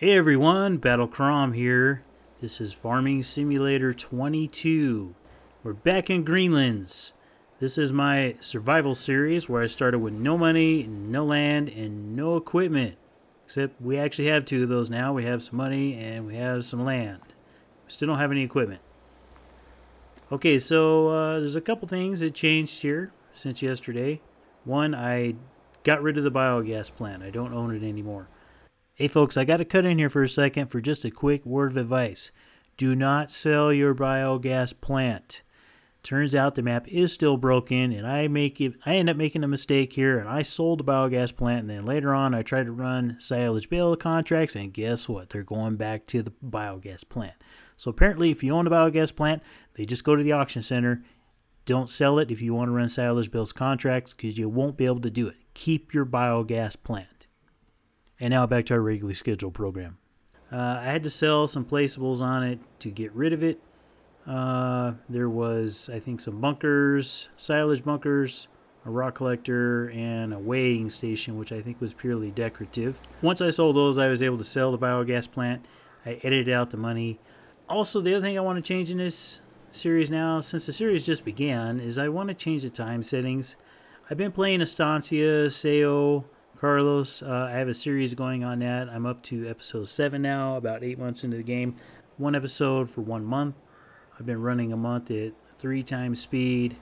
Hey everyone, Battle Crom here. This is Farming Simulator 22. We're back in Greenlands. This is my survival series where I started with no money, no land, and no equipment. Except we actually have two of those now. We have some money and we have some land. We still don't have any equipment. Okay, so there's a couple things that changed here since yesterday. One, I got rid of the biogas plant. I don't own it anymore. Hey folks, I got to cut in here for a second for just a quick word of advice. Do not sell your biogas plant. Turns out the map is still broken, and I end up making a mistake here, and I sold the biogas plant, and then later on I tried to run silage bale contracts, and guess what? They're going back to the biogas plant. So apparently, if you own a biogas plant, they just go to the auction center. Don't sell it if you want to run silage bales contracts, because you won't be able to do it. Keep your biogas plant. And now back to our regularly scheduled program. I had to sell some placeables on it to get rid of it. There was, I think, some bunkers, silage bunkers, a rock collector, and a weighing station, which I think was purely decorative. Once I sold those, I was able to sell the biogas plant. I edited out the money. Also, the other thing I want to change in this series now, since the series just began, is I want to change the time settings. I've been playing Estancia, Seo, Carlos. I have a series going on that. I'm up to episode 7 now, about 8 months into the game. One episode for 1 month. I've been running a month at 3 times speed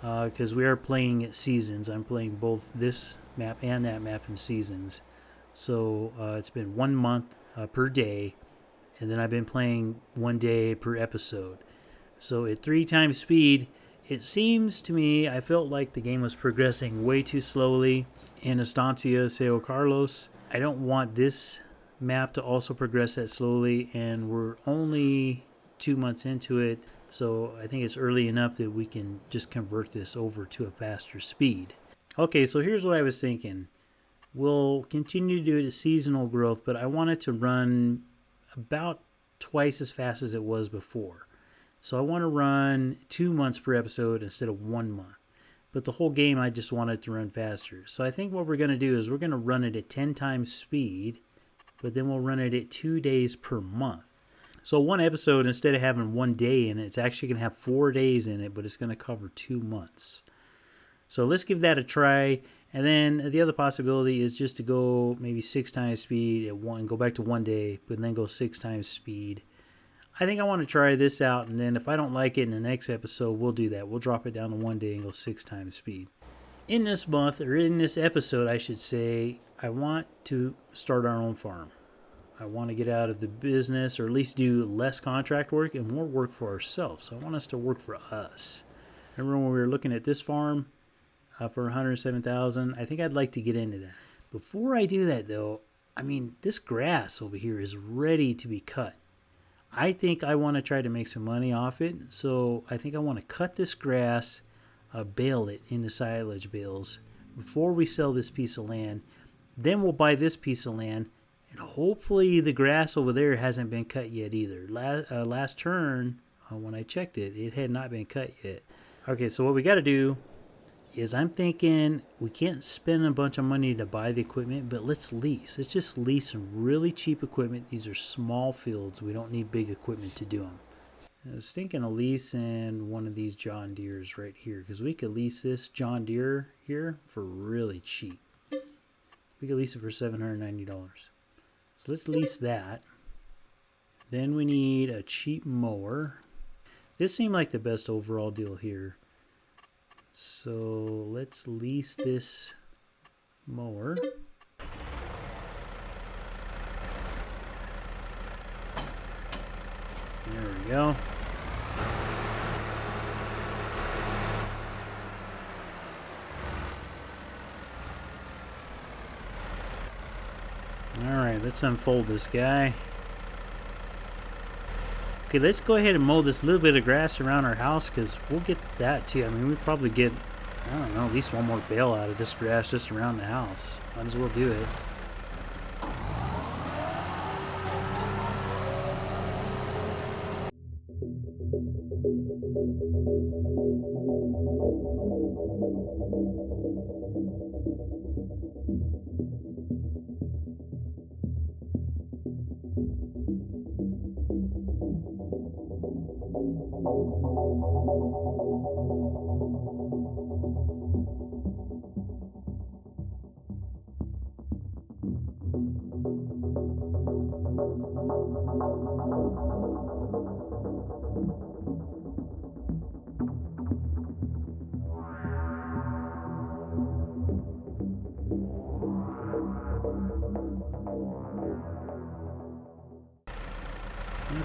because we are playing at seasons. I'm playing both this map and that map in seasons. So it's been 1 month per day, and then I've been playing 1 day per episode. So at 3 times speed, it seems to me, I felt like the game was progressing way too slowly. In Estancia, Seo Carlos, I don't want this map to also progress that slowly, and we're only 2 months into it, so I think it's early enough that we can just convert this over to a faster speed. Okay, so here's what I was thinking. We'll continue to do it as seasonal growth, but I want it to run about twice as fast as it was before. So I want to run 2 months per episode instead of 1 month. But the whole game, I just want it to run faster. So I think what we're going to do is we're going to run it at 10 times speed, but then we'll run it at 2 days per month. So one episode, instead of having 1 day in it, it's actually going to have 4 days in it, but it's going to cover 2 months. So let's give that a try. And then the other possibility is just to go maybe 6 times speed at one, go back to 1 day, but then go 6 times speed. I think I want to try this out, and then if I don't like it in the next episode, we'll do that. We'll drop it down to 1 day and go 6 times speed. In this month, or in this episode, I should say, I want to start our own farm. I want to get out of the business, or at least do less contract work and more work for ourselves. So I want us to work for us. Remember when we were looking at this farm for $107,000? I think I'd like to get into that. Before I do that, though, this grass over here is ready to be cut. I think I want to try to make some money off it, so I think I want to cut this grass, bale it into silage bales before we sell this piece of land. Then we'll buy this piece of land, and hopefully the grass over there hasn't been cut yet either. Last turn, when I checked it, it had not been cut yet. Okay, so what we got to do is I'm thinking we can't spend a bunch of money to buy the equipment, but let's lease. Let's just lease some really cheap equipment. These are small fields. We don't need big equipment to do them. I was thinking of leasing one of these John Deeres right here, because we could lease this John Deere here for really cheap. We could lease it for $790. So let's lease that. Then we need a cheap mower. This seemed like the best overall deal here. So let's lease this mower. There we go. Alright, let's unfold this guy. Okay, let's go ahead and mow this little bit of grass around our house, because we'll get that too. We probably get, I don't know, at least one more bale out of this grass just around the house. Might as well do it.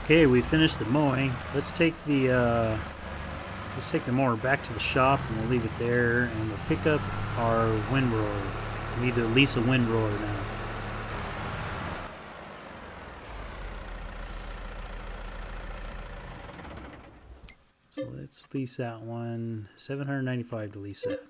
Okay, we finished the mowing. Let's take the mower back to the shop and we'll leave it there, and we'll pick up our windrower. We need to lease a windrower now. So let's lease that one. $795 to lease that.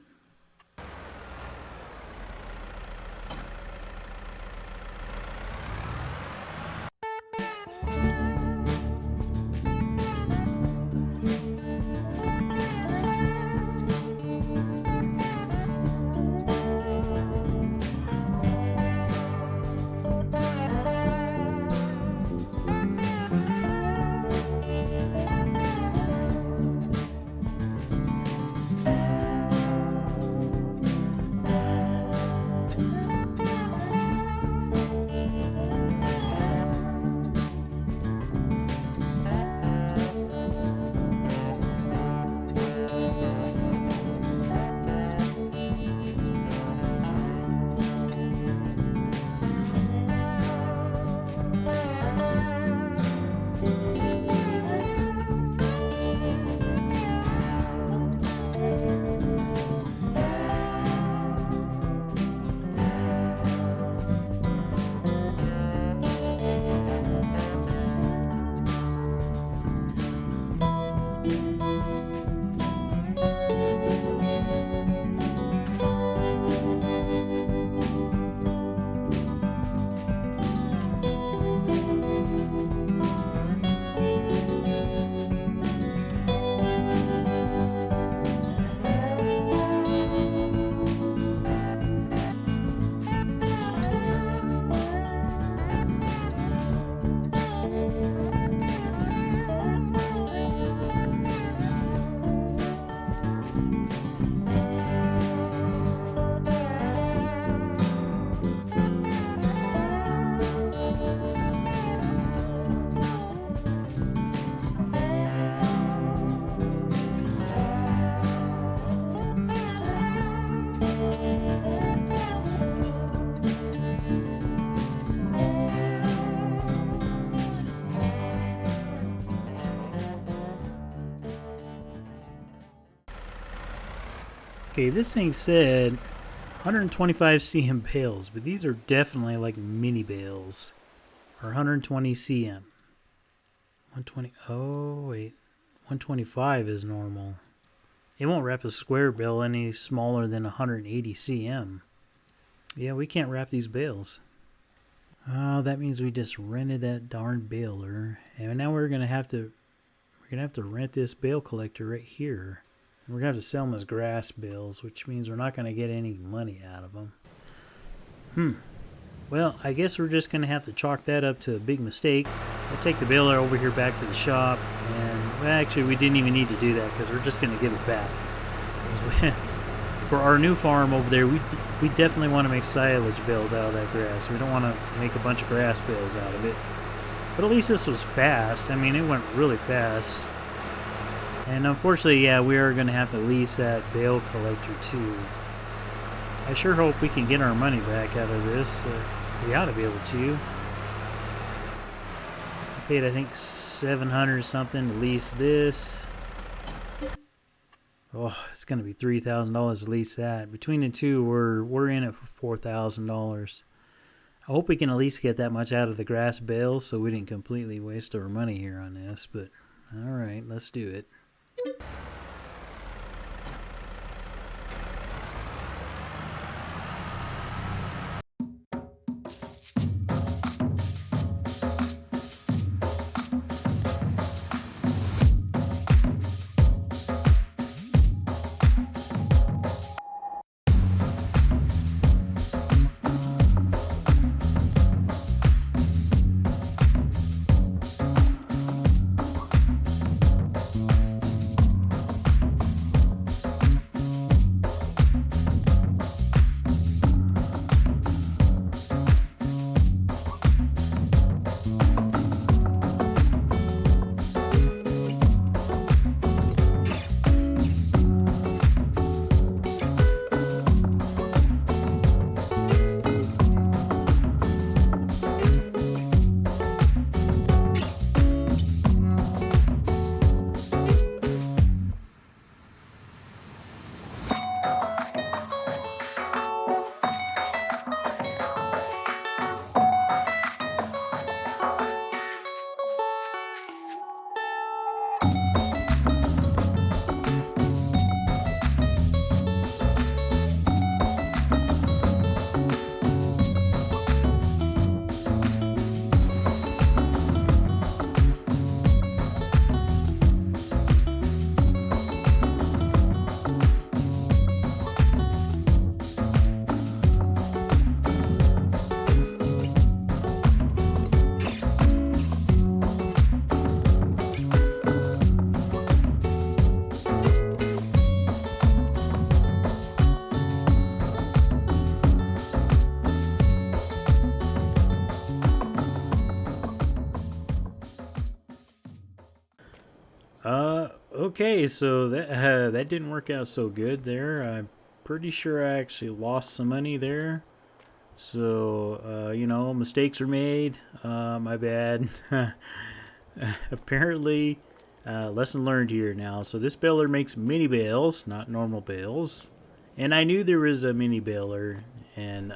Okay, this thing said 125 cm bales, but these are definitely like mini bales. Or 120 cm. 120, oh wait, 125 is normal. It won't wrap a square bale any smaller than 180 cm. Yeah, we can't wrap these bales. Oh, that means we just rented that darn baler, and now we're gonna have to rent this bale collector right here. And we're gonna have to sell them as grass bales, which means we're not gonna get any money out of them. Well, I guess we're just gonna have to chalk that up to a big mistake. I'll take the baler over here back to the shop, and well, actually we didn't even need to do that because we're just gonna give it back. For our new farm over there, we definitely want to make silage bales out of that grass. We don't want to make a bunch of grass bales out of it. But at least this was fast. I mean, it went really fast. And unfortunately, yeah, we are going to have to lease that bale collector too. I sure hope we can get our money back out of this. We ought to be able to. I paid, I think, $700 something to lease this. Oh, it's going to be $3,000 to lease that. Between the two, we're in it for $4,000. I hope we can at least get that much out of the grass bales so we didn't completely waste our money here on this. But, all right, let's do it. Okay, so that didn't work out so good there. I'm pretty sure I actually lost some money there. So, mistakes are made. My bad. Apparently, lesson learned here now. So this baler makes mini bales, not normal bales. And I knew there was a mini baler in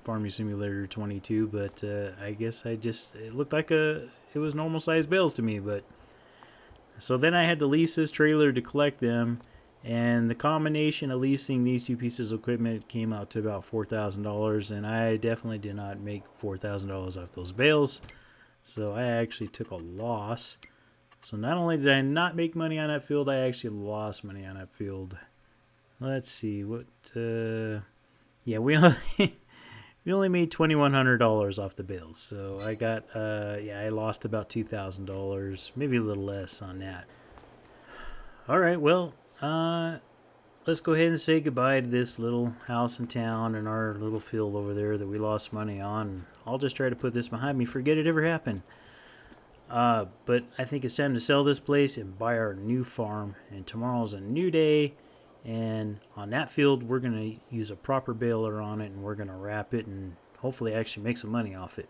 Farming Simulator 22, but I guess it looked like it was normal sized bales to me. But so then I had to lease this trailer to collect them. And the combination of leasing these two pieces of equipment came out to about $4,000, and I definitely did not make $4,000 off those bales. So I actually took a loss. So not only did I not make money on that field, I actually lost money on that field. Let's see what. We only we only made $2,100 off the bales. So I got I lost about $2,000, maybe a little less on that. All right, well. Let's go ahead and say goodbye to this little house in town and our little field over there that we lost money on. I'll just try to put this behind me, forget it ever happened. But I think it's time to sell this place and buy our new farm. And tomorrow's a new day. And on that field, we're going to use a proper baler on it, and we're going to wrap it and hopefully actually make some money off it.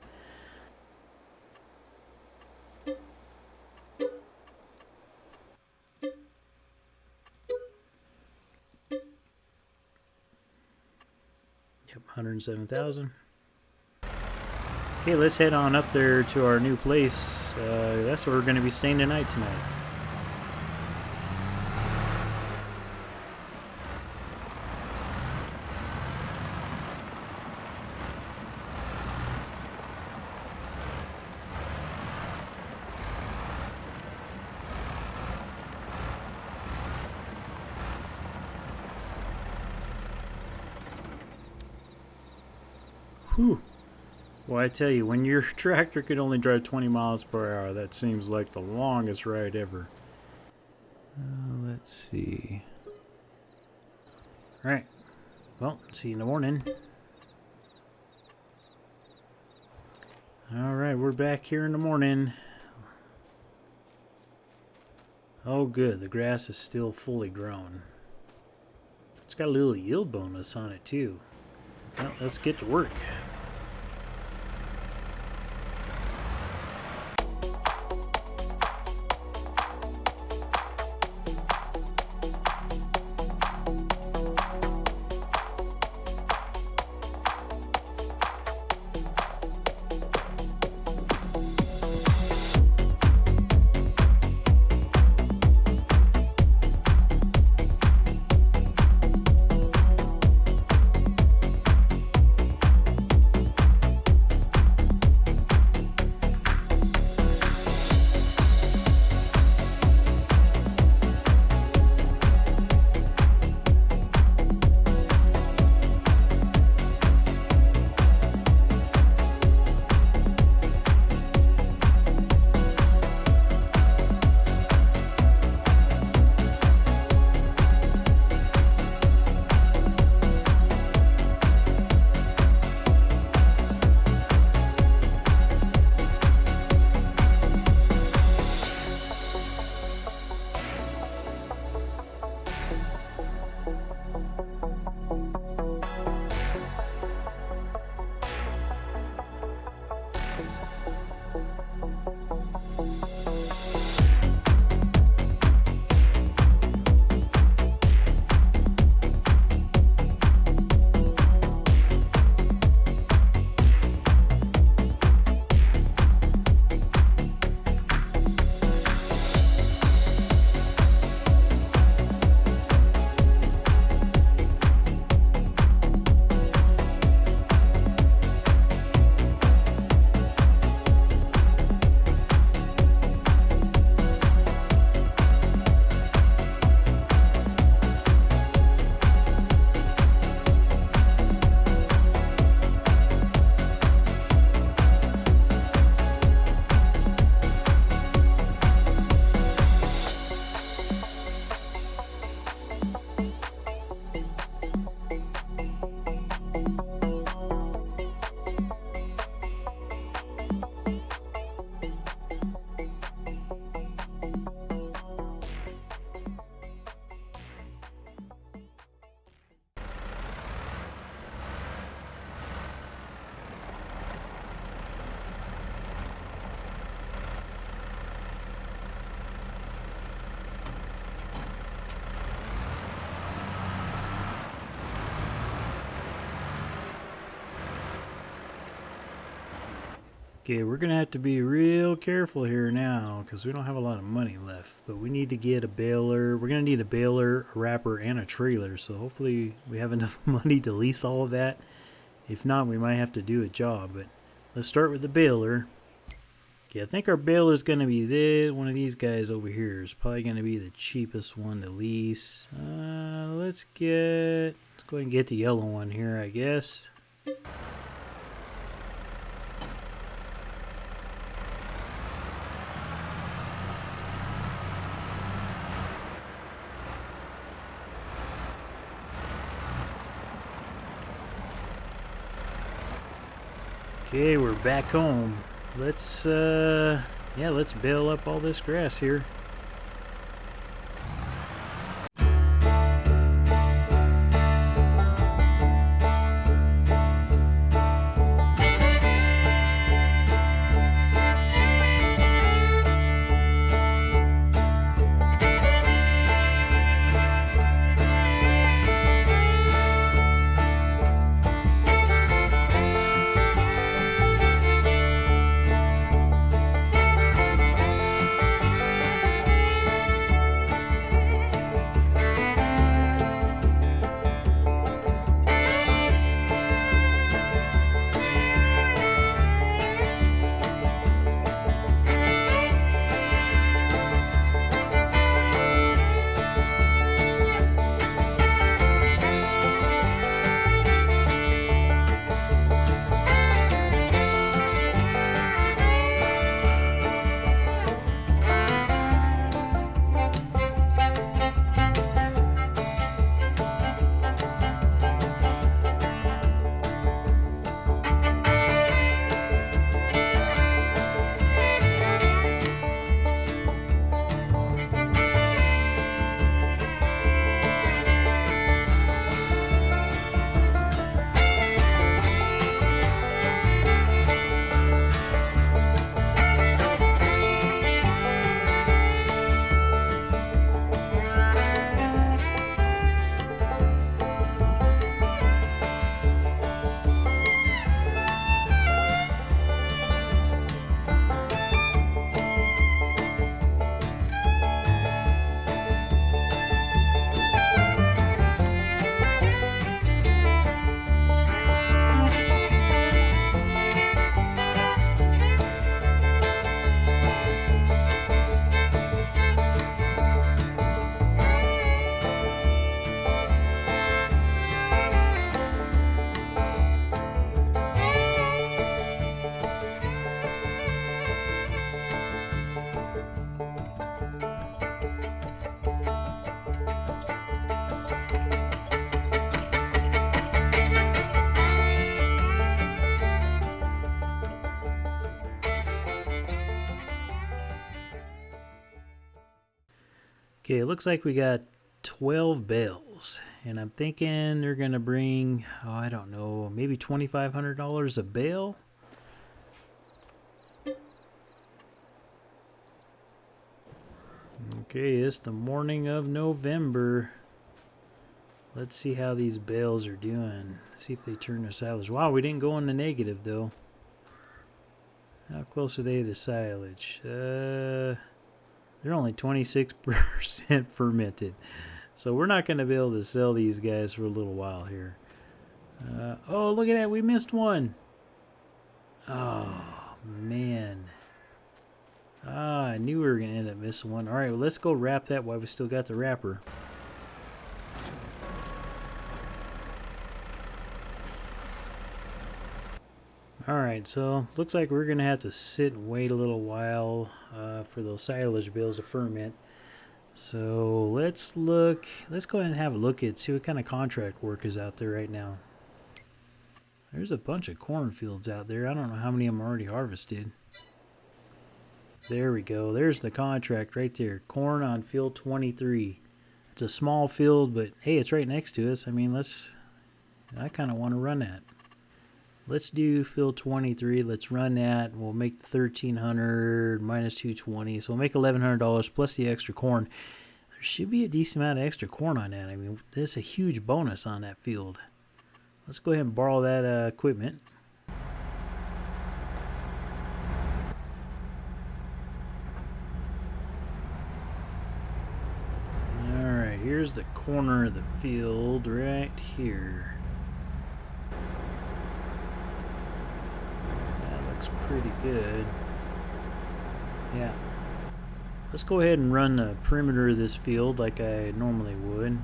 Yep, 107,000. Okay, let's head on up there to our new place. That's where we're going to be staying tonight. Whew. Well, I tell you, when your tractor could only drive 20 miles per hour, that seems like the longest ride ever. Let's see. All right. Well, see you in the morning. All right, we're back here in the morning. Oh, good. The grass is still fully grown. It's got a little yield bonus on it, too. Well, let's get to work. Okay, we're gonna have to be real careful here now because we don't have a lot of money left, but we need to get a baler. We're gonna need a baler, a wrapper, and a trailer, so hopefully we have enough money to lease all of that. If not, we might have to do a job, but let's start with the baler. Okay, I think our baler's gonna be one of these guys over here. It's probably gonna be the cheapest one to lease. Let's go ahead and get the yellow one here, I guess. Okay, we're back home. Let's bale up all this grass here. Okay, it looks like we got 12 bales, and I'm thinking they're gonna bring, oh, I don't know, maybe $2,500 a bale. Okay, it's the morning of November. Let's see how these bales are doing. See if they turn their silage. Wow, we didn't go in the negative though. How close are they to silage? They're only 26% fermented. So we're not going to be able to sell these guys for a little while here. Oh, look at that. We missed one. Oh, man. I knew we were going to end up missing one. All right, well, let's go wrap that while we still got the wrapper. Alright, so looks like we're going to have to sit and wait a little while for those silage bales to ferment. So let's go ahead and have a look at, see what kind of contract work is out there right now. There's a bunch of cornfields out there. I don't know how many of them are already harvested. There we go. There's the contract right there. Corn on field 23. It's a small field, but hey, it's right next to us. I mean, I kind of want to run that. Let's do field 23. Let's run that. We'll make the 1,300 minus 220. So we'll make $1,100 plus the extra corn. There should be a decent amount of extra corn on that. I mean, there's a huge bonus on that field. Let's go ahead and borrow that equipment. where's the corner of the field? Right here. That looks pretty good. Yeah. Let's go ahead and run the perimeter of this field like I normally would.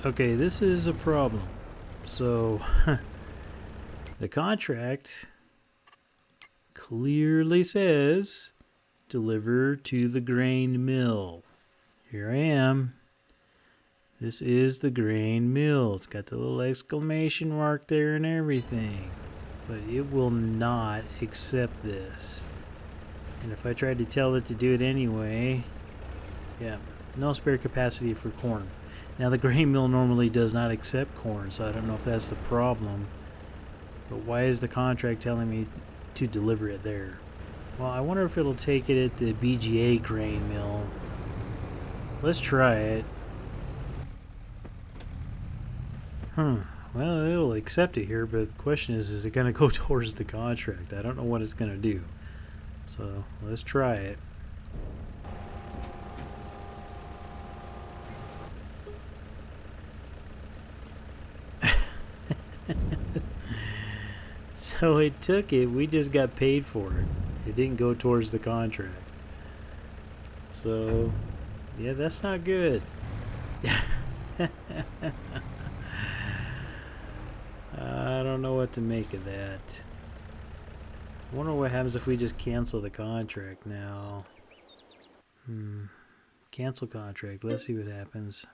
Okay, this is a problem. So, the contract clearly says deliver to the grain mill. Here I am. This is the grain mill. It's got the little exclamation mark there and everything. But it will not accept this. And if I tried to tell it to do it anyway, yeah, no spare capacity for corn. Now the grain mill normally does not accept corn, so I don't know if that's the problem. But why is the contract telling me to deliver it there? Well, I wonder if it'll take it at the BGA grain mill. Let's try it. Well, it'll accept it here, but the question is it going to go towards the contract? I don't know what it's going to do. So, let's try it. So it took it, we just got paid for it. It didn't go towards the contract. So, yeah, that's not good. I don't know what to make of that. I wonder what happens if we just cancel the contract now. Cancel contract. Let's see what happens.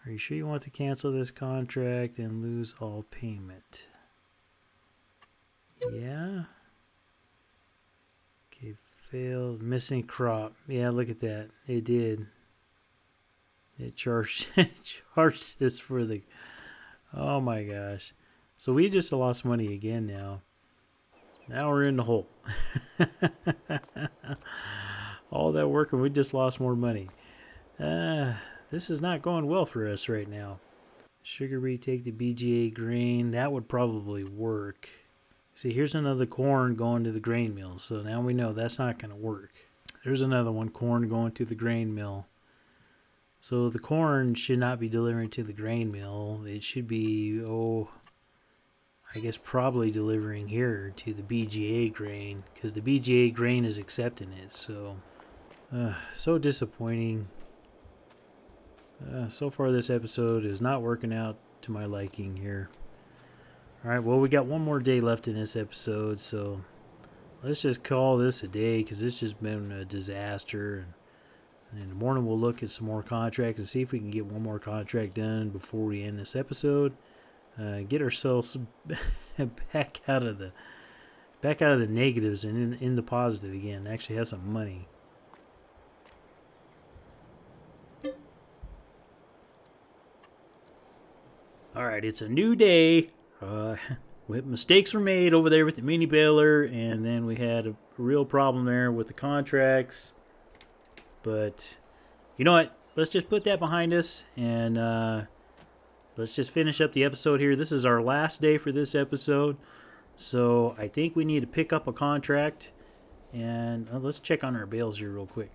Are you sure you want to cancel this contract and lose all payment? Yeah. Okay, failed. Missing crop. Yeah, look at that. It did. It charged us for the... Oh my gosh. So we just lost money again now. Now we're in the hole. All that work and we just lost more money. This is not going well for us right now. Sugar beet, take the BGA grain. That would probably work. See, here's another corn going to the grain mill. So now we know that's not going to work. There's another one, corn going to the grain mill. So the corn should not be delivering to the grain mill. It should be, I guess probably delivering here to the BGA grain, because the BGA grain is accepting it. So disappointing. So far this episode is not working out to my liking here. Alright, well, we got one more day left in this episode, so let's just call this a day, because it's just been a disaster. And in the morning we'll look at some more contracts and see if we can get one more contract done before we end this episode. Get ourselves back out of the negatives and in the positive again. Actually have some money. Alright, it's a new day. Mistakes were made over there with the mini baler, and then we had a real problem there with the contracts. But you know what? Let's just put that behind us, and let's just finish up the episode here. This is our last day for this episode, so I think we need to pick up a contract, and let's check on our bales here real quick.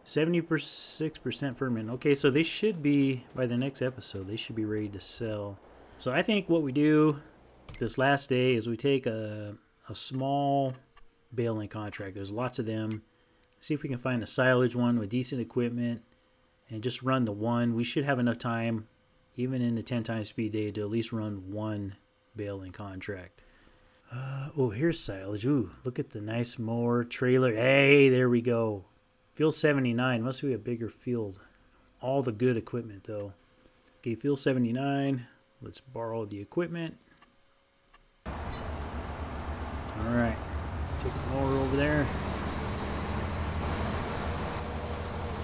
76% ferment. Okay, so they should be, by the next episode, they should be ready to sell. So I think what we do this last day is we take a small baling contract. There's lots of them. See if we can find a silage one with decent equipment and just run the one. We should have enough time, even in the 10 times speed day, to at least run one baling contract. Here's silage. Ooh, look at the nice mower trailer. Hey, there we go. Field 79. Must be a bigger field. All the good equipment, though. Okay, field 79. Let's borrow the equipment. All right. Let's take the mower over there.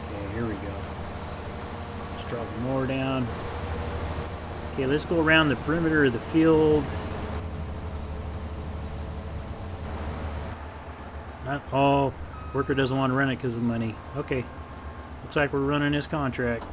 Okay, here we go. Let's drop the mower down. Okay, let's go around the perimeter of the field. Worker doesn't want to run it because of money. Okay, looks like we're running his contract.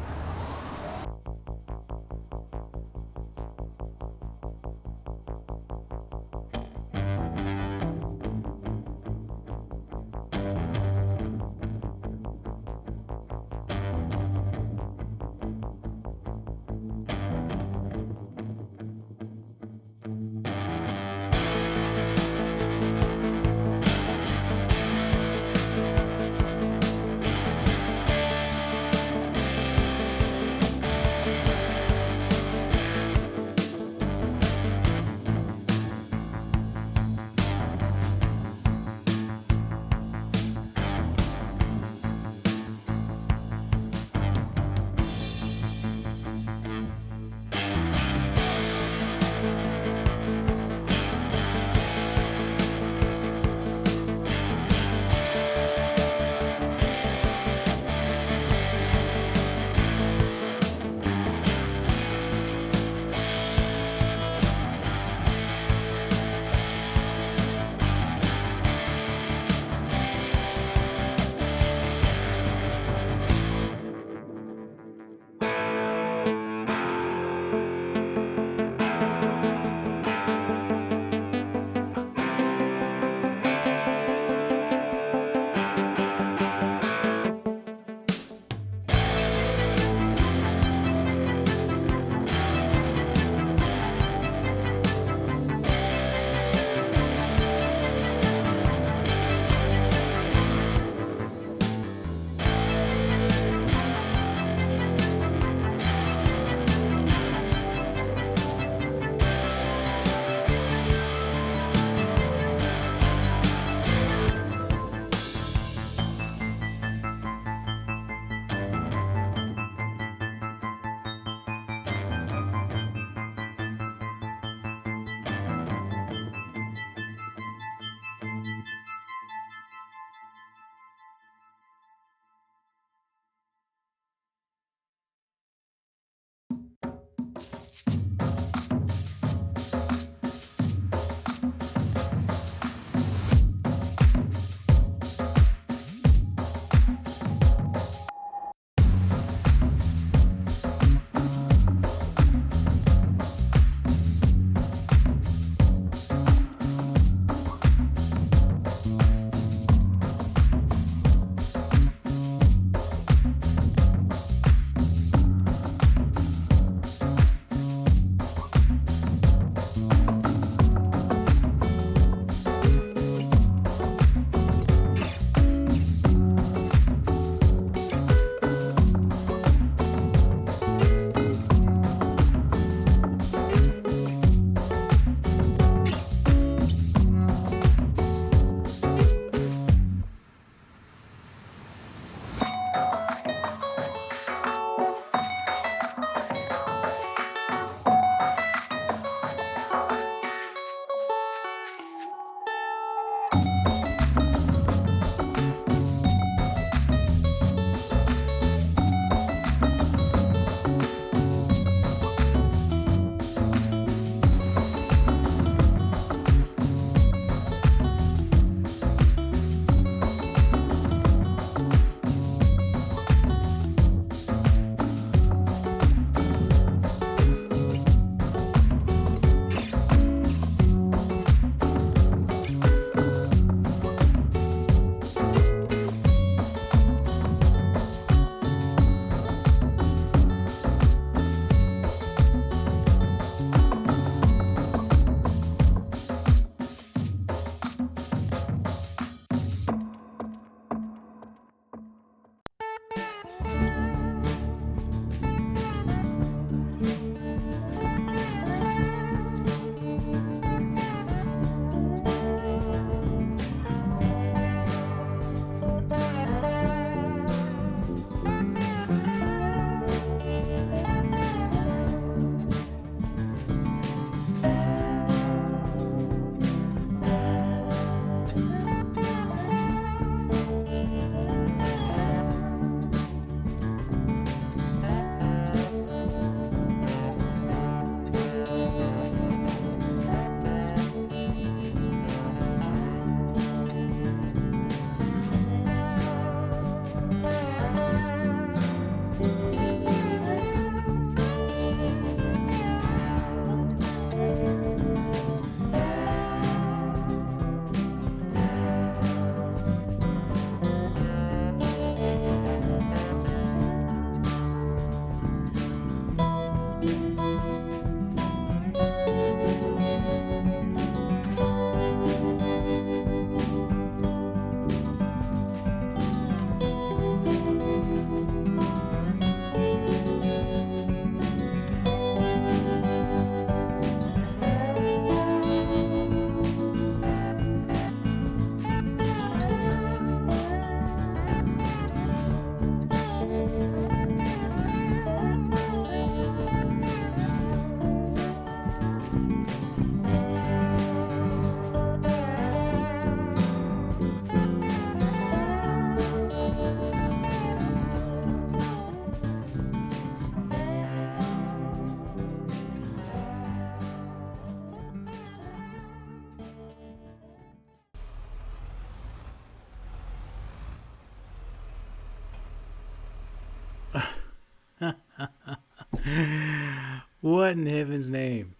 What in heaven's name?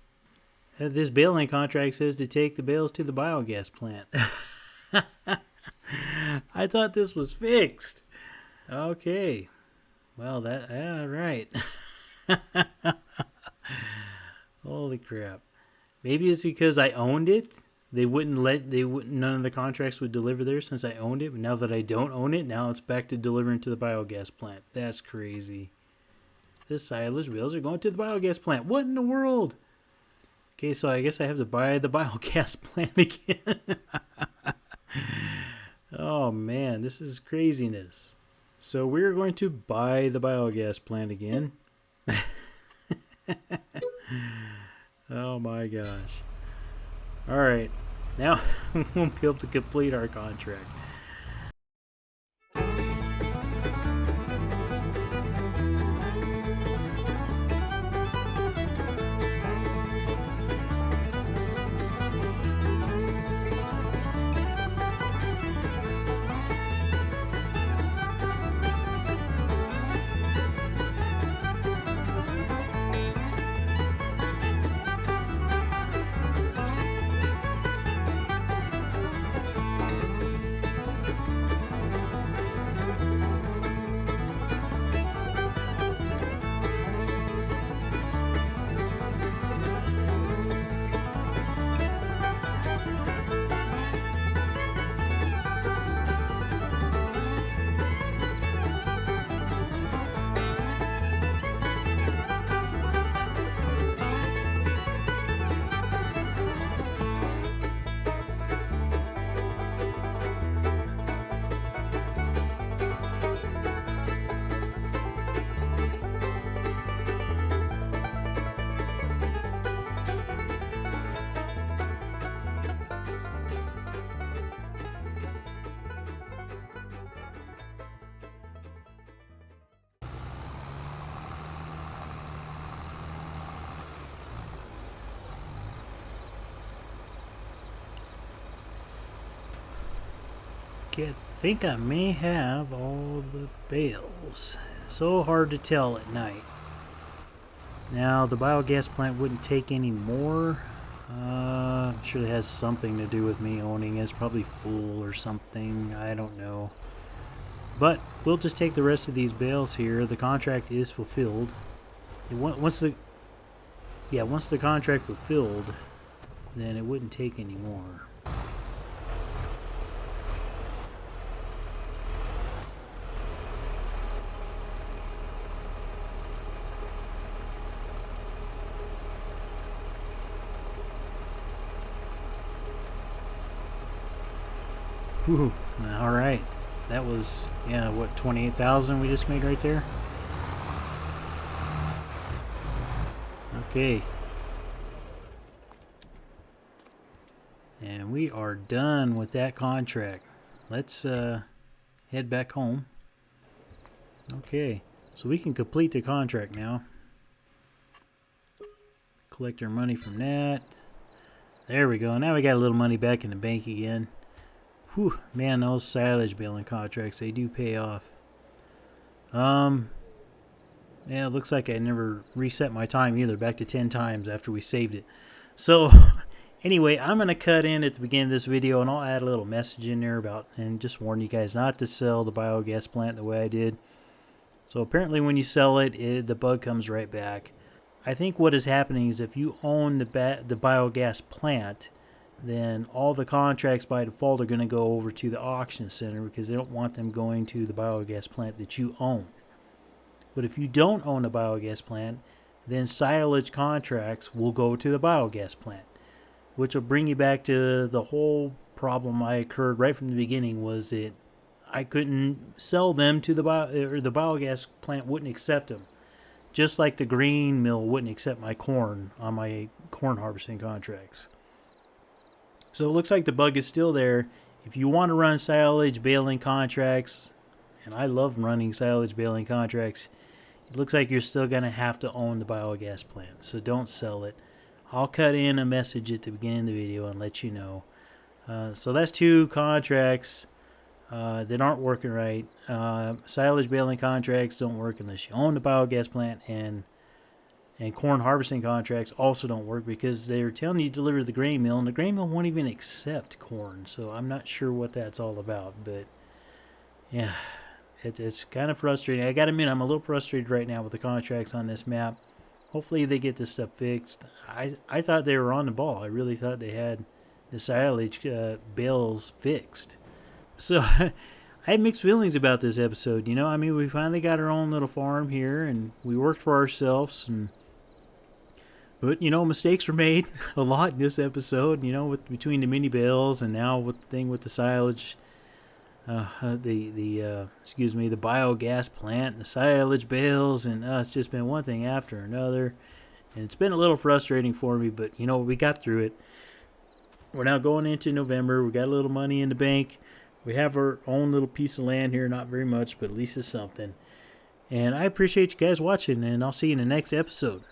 This baling contract says to take the bales to the biogas plant. I thought this was fixed. Okay. Well, yeah, right. Holy crap. Maybe it's because I owned it. None of the contracts would deliver there since I owned it. But now that I don't own it, now it's back to delivering to the biogas plant. That's crazy. The silage bales are going to the biogas plant. What in the world? Okay, so I guess I have to buy the biogas plant again. Oh man, this is craziness. So we're going to buy the biogas plant again. Oh my gosh. Alright, now we won't be able to complete our contract. Okay, I think I may have all the bales. So hard to tell at night. Now, the biogas plant wouldn't take any more. I'm sure it has something to do with me owning it. It's probably full or something. I don't know. But we'll just take the rest of these bales here. The contract is fulfilled. Once the contract fulfilled, then it wouldn't take any more. Whew, all right. That was, yeah, what, 28,000 we just made right there? Okay. And we are done with that contract. Let's head back home. Okay, so we can complete the contract now. Collect our money from that. There we go. Now we got a little money back in the bank again. Whew, man, those silage baling contracts, they do pay off. Yeah, it looks like I never reset my time either, back to 10 times after we saved it. So, anyway, I'm going to cut in at the beginning of this video, and I'll add a little message in there about, and just warn you guys not to sell the biogas plant the way I did. So, apparently when you sell it, the bug comes right back. I think what is happening is if you own the biogas plant, then all the contracts by default are going to go over to the auction center because they don't want them going to the biogas plant that you own. But if you don't own a biogas plant, then silage contracts will go to the biogas plant, which will bring you back to the whole problem I occurred right from the beginning, was that I couldn't sell them to the biogas plant wouldn't accept them. Just like the grain mill wouldn't accept my corn on my corn harvesting contracts. So it looks like the bug is still there. If you want to run silage baling contracts, and I love running silage baling contracts, it looks like you're still going to have to own the biogas plant. So don't sell it. I'll cut in a message at the beginning of the video and let you know. So that's 2 contracts. that aren't working right. Silage baling contracts don't work unless you own the biogas plant, and corn harvesting contracts also don't work because they're telling you to deliver to the grain mill, and the grain mill won't even accept corn. So I'm not sure what that's all about, but yeah, it's kind of frustrating. I got to admit, I'm a little frustrated right now with the contracts on this map. Hopefully they get this stuff fixed. I thought they were on the ball. I really thought they had the silage bales fixed. So I had mixed feelings about this episode. I mean, we finally got our own little farm here, and we worked for ourselves, but mistakes were made a lot in this episode. Between the mini bales and now with the thing with the silage, the biogas plant and the silage bales, and it's just been one thing after another, and it's been a little frustrating for me. But we got through it. We're now going into November. We got a little money in the bank. We have our own little piece of land here. Not very much, but at least it's something. And I appreciate you guys watching, and I'll see you in the next episode.